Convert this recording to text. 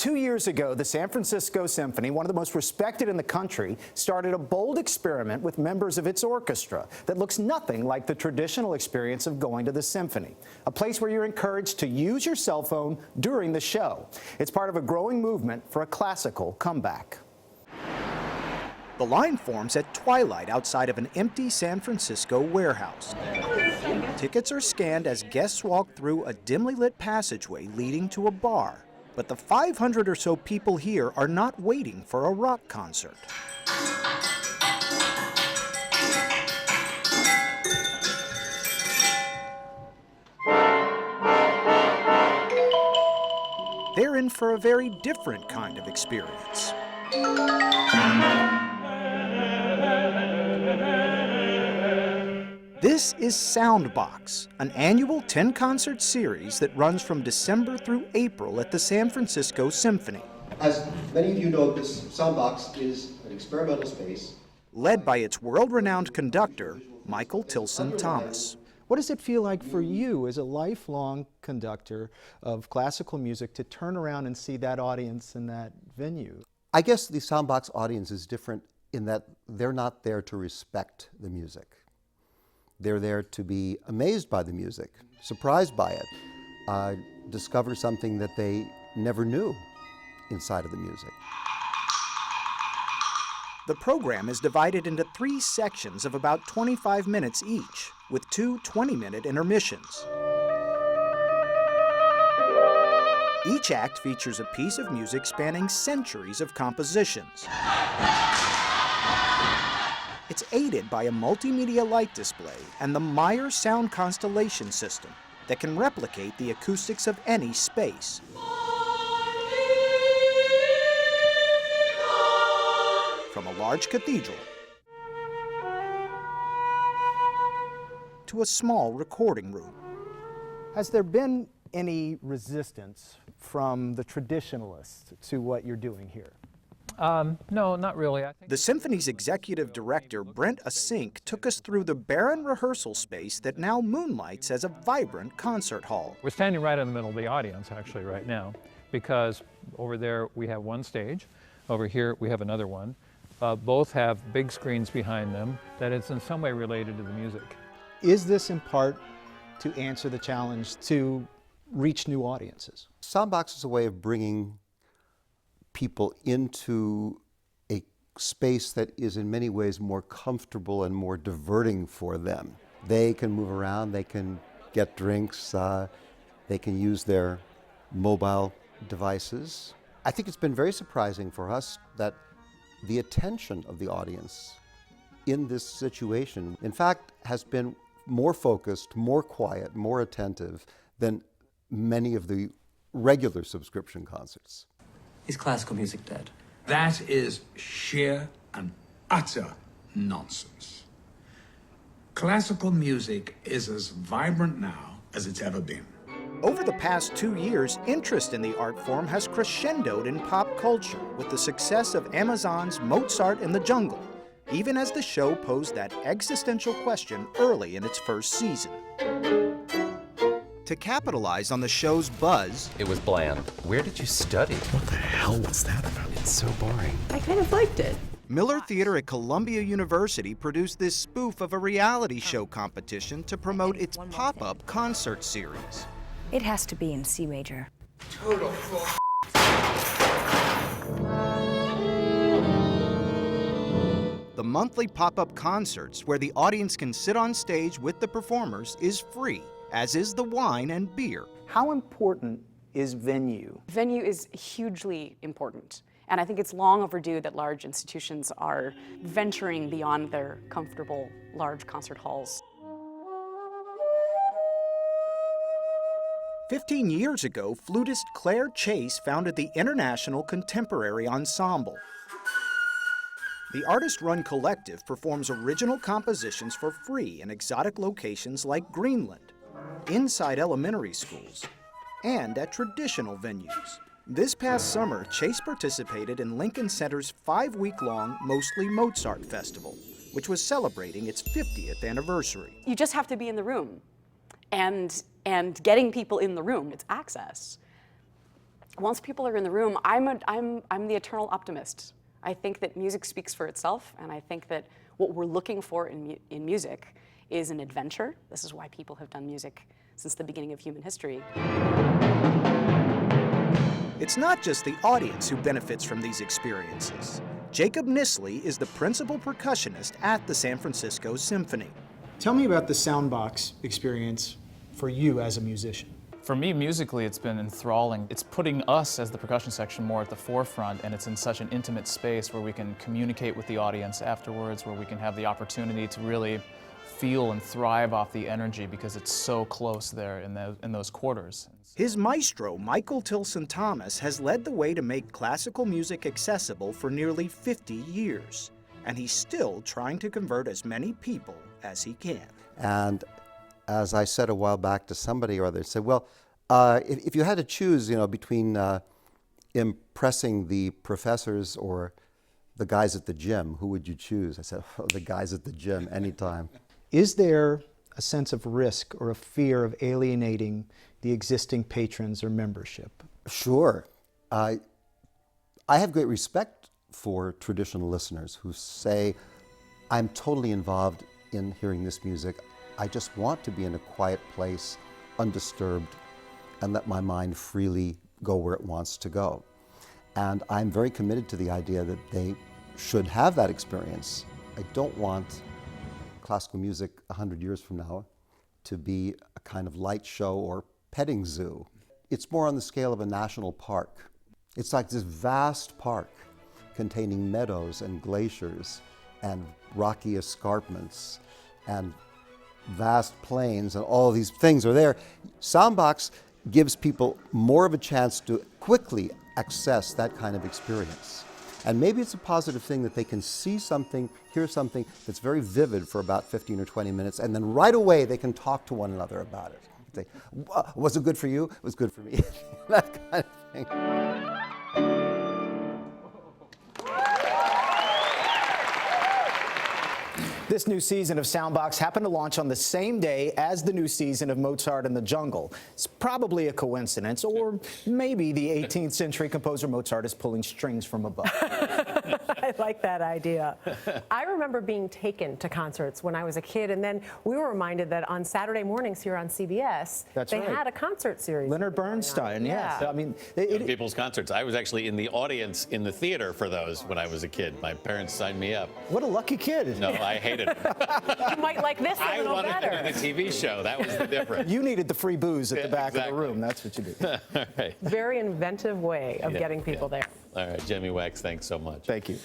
2 years ago, the San Francisco Symphony, one of the most respected in the country, started a bold experiment with members of its orchestra that looks nothing like the traditional experience of going to the symphony, a place where you're encouraged to use your cell phone during the show. It's part of a growing movement for a classical comeback. The line forms at twilight outside of an empty San Francisco warehouse. Tickets are scanned as guests walk through a dimly lit passageway leading to a bar. But the 500 or so people here are not waiting for a rock concert. They're in for a very different kind of experience. This is SoundBox, an annual 10-concert series that runs from December through April at the San Francisco Symphony. As many of you know, this SoundBox is an experimental space. Led by its world-renowned conductor, Michael Tilson Thomas. What does it feel like for you as a lifelong conductor of classical music to turn around and see that audience in that venue? I guess the SoundBox audience is different in that they're not there to respect the music. They're there to be amazed by the music, surprised by it, discover something that they never knew inside of the music. The program is divided into 3 sections of about 25 minutes each, with 2 20-minute intermissions. Each act features a piece of music spanning centuries of compositions. It's aided by a multimedia light display and the Meyer sound constellation system that can replicate the acoustics of any space. From a large cathedral to a small recording room. Has there been any resistance from the traditionalists to what you're doing here? No, not really. The Symphony's executive director, Brent Asink, took us through the barren rehearsal space that now moonlights as a vibrant concert hall. We're standing right in the middle of the audience, actually, right now, because over there we have one stage, over here we have another one. Both have big screens behind them that is in some way related to the music. Is this in part to answer the challenge to reach new audiences? SoundBox is a way of bringing people into a space that is in many ways more comfortable and more diverting for them. They can move around, they can get drinks, they can use their mobile devices. I think it's been very surprising for us that the attention of the audience in this situation, in fact, has been more focused, more quiet, more attentive than many of the regular subscription concerts. Is classical music dead? That is sheer and utter nonsense. Classical music is as vibrant now as it's ever been. Over the past 2 years, interest in the art form has crescendoed in pop culture with the success of Amazon's Mozart in the Jungle, even as the show posed that existential question early in its first season. To capitalize on the show's buzz, it was bland. Where did you study? What the hell was that about? It's so boring. I kind of liked it. Miller Theater at Columbia University produced this spoof of a reality show competition to promote its pop-up concert series. It has to be in C major. Total The monthly pop-up concerts, where the audience can sit on stage with the performers, is free, as is the wine and beer. How important is venue? Venue is hugely important. And I think it's long overdue that large institutions are venturing beyond their comfortable large concert halls. 15 years ago, flutist Claire Chase founded the International Contemporary Ensemble. The artist-run collective performs original compositions for free in exotic locations like Greenland, inside elementary schools, and at traditional venues. This past summer, Chase participated in Lincoln Center's 5-week-long Mostly Mozart Festival, which was celebrating its 50th anniversary. You just have to be in the room. And getting people in the room, it's access. once people are in the room, I'm the eternal optimist. I think that music speaks for itself, and I think that what we're looking for in music is an adventure. This is why people have done music since the beginning of human history. It's not just the audience who benefits from these experiences. Jacob Nisley is the principal percussionist at the San Francisco Symphony. Tell me about the SoundBox experience for you as a musician. For me, musically, it's been enthralling. It's putting us as the percussion section more at the forefront, and it's in such an intimate space where we can communicate with the audience afterwards, where we can have the opportunity to really feel and thrive off the energy because it's so close there in those quarters. His maestro, Michael Tilson Thomas, has led the way to make classical music accessible for nearly 50 years, and he's still trying to convert as many people as he can. And as I said a while back to somebody or other, said, well, if you had to choose, between impressing the professors or the guys at the gym, who would you choose? I said, oh, the guys at the gym, anytime. Is there a sense of risk or a fear of alienating the existing patrons or membership? Sure. I have great respect for traditional listeners who say, I'm totally involved in hearing this music. I just want to be in a quiet place, undisturbed, and let my mind freely go where it wants to go. And I'm very committed to the idea that they should have that experience. I don't want classical music 100 years from now to be a kind of light show or petting zoo. It's more on the scale of a national park. It's like this vast park containing meadows and glaciers and rocky escarpments and vast plains, and all of these things are there. SoundBox gives people more of a chance to quickly access that kind of experience. And maybe it's a positive thing that they can see something, hear something that's very vivid for about 15 or 20 minutes, and then right away they can talk to one another about it. Say, was it good for you? It was good for me. That kind of thing. This new season of SoundBox happened to launch on the same day as the new season of Mozart in the Jungle. It's probably a coincidence, or maybe the 18th century composer Mozart is pulling strings from above. I like that idea. I remember being taken to concerts when I was a kid, and then we were reminded that on Saturday mornings here on CBS, they had a concert series. Leonard Bernstein, yes. Yeah. I mean, Young people's concerts. I was actually in the audience in the theater for those when I was a kid. My parents signed me up. What a lucky kid. No, I hated it. You might like this a little better. I wanted to do the TV show. That was the difference. You needed the free booze at the back of the room. That's what you did. All right. Very inventive way of getting people there. All right, Jimmy Wax, thanks so much. Thank you.